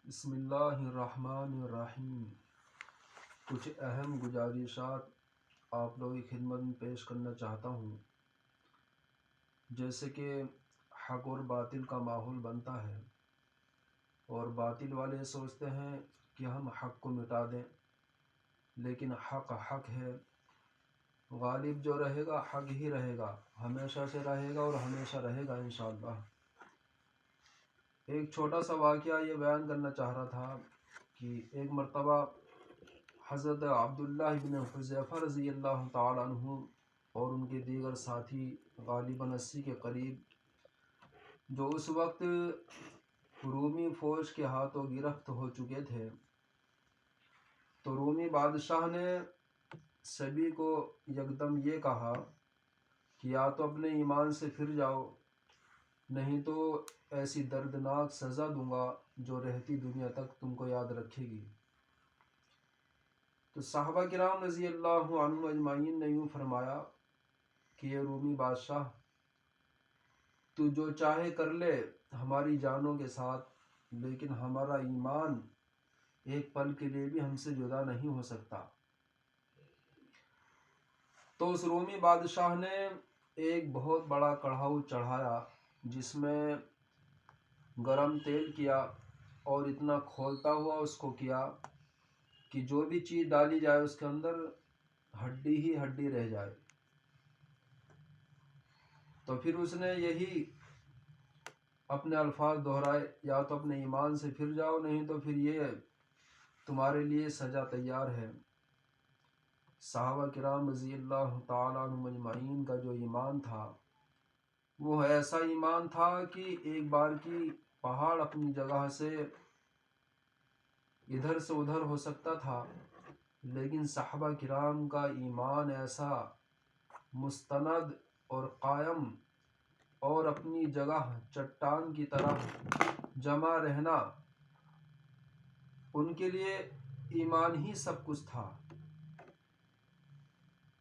بسم اللہ الرحمن الرحیم۔ کچھ اہم گزارشات آپ لوگوں کی خدمت میں پیش کرنا چاہتا ہوں، جیسے کہ حق اور باطل کا ماحول بنتا ہے اور باطل والے سوچتے ہیں کہ ہم حق کو مٹا دیں، لیکن حق حق ہے، غالب جو رہے گا حق ہی رہے گا، ہمیشہ سے رہے گا اور ہمیشہ رہے گا انشاءاللہ۔ ایک چھوٹا سا واقعہ یہ بیان کرنا چاہ رہا تھا کہ ایک مرتبہ حضرت عبداللہ بن حذیفہ رضی اللہ تعالیٰ عنہ اور ان کے دیگر ساتھی غالباً 80 کے قریب، جو اس وقت رومی فوج کے ہاتھوں گرفت ہو چکے تھے، تو رومی بادشاہ نے سبھی کو یکدم یہ کہا کہ یا تو اپنے ایمان سے پھر جاؤ، نہیں تو ایسی دردناک سزا دوں گا جو رہتی دنیا تک تم کو یاد رکھے گی۔ تو صحابہ کرام رضی اللہ عنہم اجمعین نے یوں فرمایا کہ یہ رومی بادشاہ، تو جو چاہے کر لے ہماری جانوں کے ساتھ، لیکن ہمارا ایمان ایک پل کے لیے بھی ہم سے جدا نہیں ہو سکتا۔ تو اس رومی بادشاہ نے ایک بہت بڑا کڑھاؤ چڑھایا، جس میں گرم تیل کیا اور اتنا کھولتا ہوا اس کو کیا کہ جو بھی چیز ڈالی جائے اس کے اندر ہڈی ہی ہڈی رہ جائے۔ تو پھر اس نے یہی اپنے الفاظ دہرائے، یا تو اپنے ایمان سے پھر جاؤ، نہیں تو پھر یہ تمہارے لیے سزا تیار ہے۔ صحابہ کرام رضی اللہ تعالیٰ عنہم اجمعین کا جو ایمان تھا وہ ایسا ایمان تھا کہ ایک بار کی پہاڑ اپنی جگہ سے ادھر سے ادھر ہو سکتا تھا، لیکن صحابہ کرام کا ایمان ایسا مستند اور قائم اور اپنی جگہ چٹان کی طرح جمع رہنا، ان کے لیے ایمان ہی سب کچھ تھا۔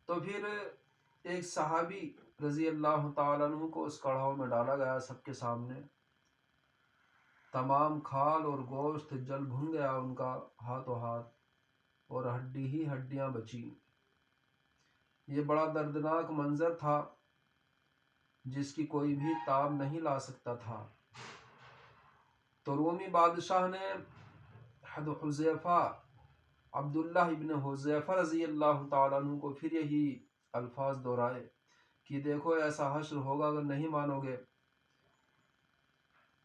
تو پھر ایک صحابی رضی اللہ تعالیٰ عنہ کو اس کڑھاؤ میں ڈالا گیا سب کے سامنے، تمام کھال اور گوشت جل بھن گیا ان کا ہاتھوں ہاتھ، اور ہڈی ہی ہڈیاں بچی۔ یہ بڑا دردناک منظر تھا جس کی کوئی بھی تاب نہیں لا سکتا تھا۔ تو رومی بادشاہ نے حضرت حذیفہ عبداللہ ابن حذیفہ رضی اللہ تعالیٰ عنہ کو پھر یہی الفاظ دہرائے کہ دیکھو ایسا حشر ہوگا، اگر نہیں مانو گے۔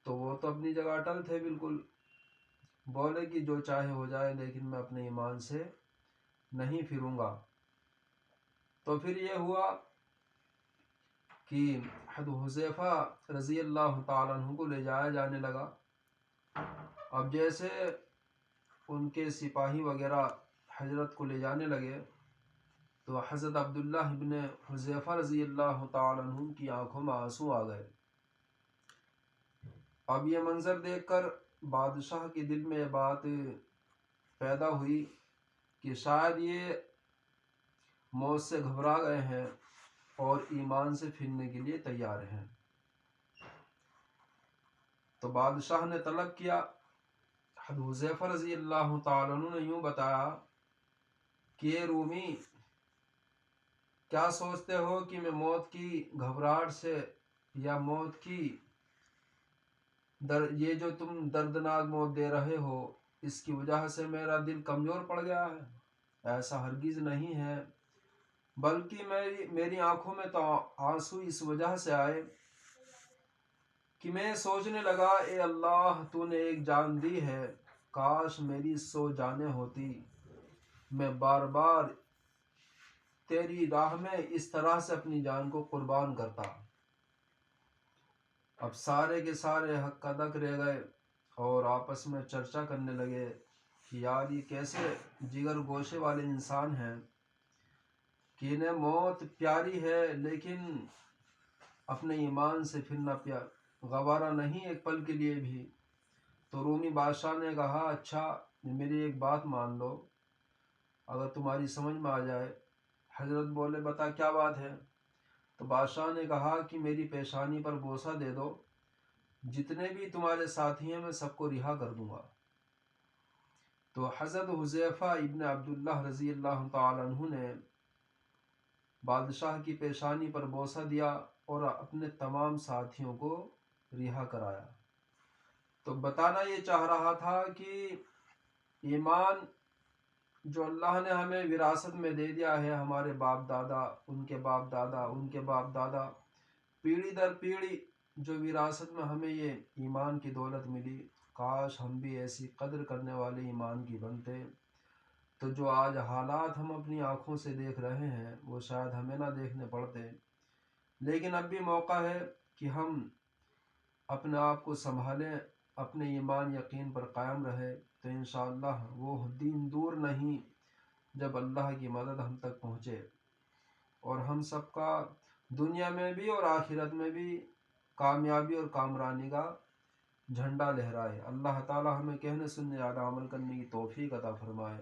تو وہ تو اپنی جگہ اٹل تھے بالکل، بولے کہ جو چاہے ہو جائے، لیکن میں اپنے ایمان سے نہیں پھروں گا۔ تو پھر یہ ہوا کہ حضرت حذیفہ رضی اللہ تعالیٰ عنہ کو لے جایا جانے لگا۔ اب جیسے ان کے سپاہی وغیرہ حضرت کو لے جانے لگے تو حضرت عبداللہ ابن حذیفہ رضی اللہ تعالیٰ عنہ کی آنکھوں میں آنسو آ گئے۔ اب یہ منظر دیکھ کر بادشاہ کے دل میں یہ بات پیدا ہوئی کہ شاید یہ موت سے گھبرا گئے ہیں اور ایمان سے پھرنے کے لیے تیار ہیں۔ تو بادشاہ نے طلب کیا، حضرت حذیفہ رضی اللہ تعالیٰ عنہ نے یوں بتایا کہ یہ رومی، کیا سوچتے ہو کہ میں موت کی گھبراہٹ سے یا موت کی یہ جو تم دردناک موت دے رہے ہو اس کی وجہ سے میرا دل کمزور پڑ گیا ہے؟ ایسا ہرگز نہیں ہے، بلکہ میری آنکھوں میں تو آنسو اس وجہ سے آئے کہ میں سوچنے لگا، اے اللہ تو نے ایک جان دی ہے، کاش میری 100 جانیں ہوتی، میں بار بار تیری راہ میں اس طرح سے اپنی جان کو قربان کرتا۔ اب سارے کے سارے حق دک رہ گئے اور آپس میں چرچا کرنے لگے کہ یار یہ کیسے جگر گوشے والے انسان ہیں کہ انہیں موت پیاری ہے لیکن اپنے ایمان سے پھرنا گوارا نہیں ایک پل کے لیے بھی۔ تو رومی بادشاہ نے کہا، اچھا میری ایک بات مان لو، اگر تمہاری سمجھ میں آ جائے۔ حضرت بولے، بتا کیا بات ہے؟ تو بادشاہ نے کہا کہ میری پیشانی پر بوسہ دے دو، جتنے بھی تمہارے ساتھی ہیں میں سب کو رہا کر دوں گا۔ تو حضرت حذیفہ ابن عبداللہ رضی اللہ تعالیٰ عنہ نے بادشاہ کی پیشانی پر بوسہ دیا اور اپنے تمام ساتھیوں کو رہا کرایا۔ تو بتانا یہ چاہ رہا تھا کہ ایمان جو اللہ نے ہمیں وراثت میں دے دیا ہے، ہمارے باپ دادا، ان کے باپ دادا، ان کے باپ دادا، پیڑھی در پیڑھی جو وراثت میں ہمیں یہ ایمان کی دولت ملی، کاش ہم بھی ایسی قدر کرنے والے ایمان کی بنتے، تو جو آج حالات ہم اپنی آنکھوں سے دیکھ رہے ہیں وہ شاید ہمیں نہ دیکھنے پڑتے۔ لیکن اب بھی موقع ہے کہ ہم اپنے آپ کو سنبھالیں، اپنے ایمان یقین پر قائم رہے، تو انشاءاللہ وہ دن دور نہیں جب اللہ کی مدد ہم تک پہنچے اور ہم سب کا دنیا میں بھی اور آخرت میں بھی کامیابی اور کامرانی کا جھنڈا لہرائے۔ اللہ تعالی ہمیں کہنے سننے اور عمل کرنے کی توفیق عطا فرمائے۔